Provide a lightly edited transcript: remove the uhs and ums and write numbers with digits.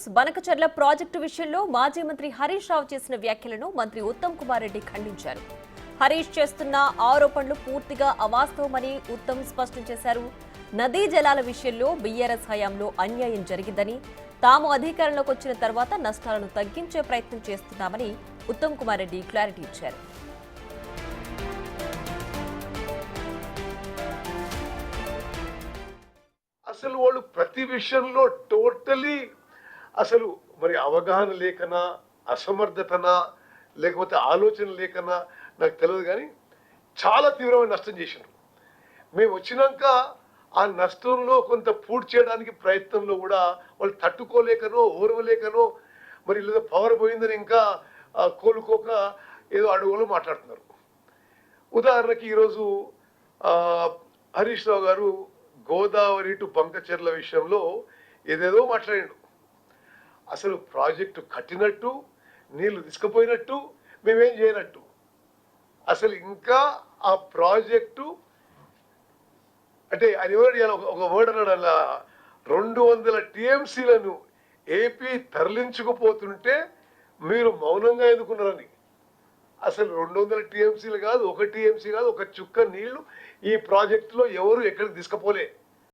News. Banakacherla project విషయంలో మాజీ మంత్రి హరీష్ రావు చేసిన వ్యాఖ్యలను మంత్రి ఉత్తమ్ కుమార్ రెడ్డి ఖండించారు. హరీష్ చేస్తున్న ఆరోపణలు పూర్తిగా అవాస్తవమని ఉత్తమ్ స్పష్టం చేశారు. నదీ జలాల విషయంలో బీఆర్ఎస్ హయాంలో అన్యాయం జరిగిందని, తాము అధికారంలోకి వచ్చిన తర్వాత నష్టాలను తగ్గించే ప్రయత్నం చేస్తున్నామని ఉత్తమ్ కుమార్ రెడ్డి క్లారిటీ ఇచ్చారు. అసలు వాళ్ళు ప్రతి విషయంలో టోటలీ అసలు మరి అవగాహన లేకనా, అసమర్థతనా, లేకపోతే ఆలోచన లేకనా నాకు తెలియదు, కానీ చాలా తీవ్రమైన నష్టం చేసినారు. మేము వచ్చినాక ఆ నష్టంలో కొంత పూర్తి చేయడానికి ప్రయత్నంలో కూడా వాళ్ళు తట్టుకోలేకనో ఓర్వలేకనో మరి లేదా పవర్ పోయిందని ఇంకా కోలుకోక ఏదో అడుగులో మాట్లాడుతున్నారు. ఉదాహరణకి ఈరోజు హరీష్ రావు గారు గోదావరి టు బంకచెర్ల విషయంలో ఏదేదో మాట్లాడాడు. అసలు ప్రాజెక్టు కట్టినట్టు, నీళ్లు తీసుకుపోయినట్టు, మేమేం చేయనట్టు. అసలు ఇంకా ఆ ప్రాజెక్టు అంటే అది ఎవరు ఒక వర్డ్ అన్నాడు, అలా 200 TMCలను ఏపీ తరలించుకుపోతుంటే మీరు మౌనంగా ఎందుకున్నారని. అసలు 200 TMCలు కాదు, 1 TMC కాదు, ఒక చుక్క నీళ్లు ఈ ప్రాజెక్టులో ఎవరు ఎక్కడికి తీసుకుపోలే.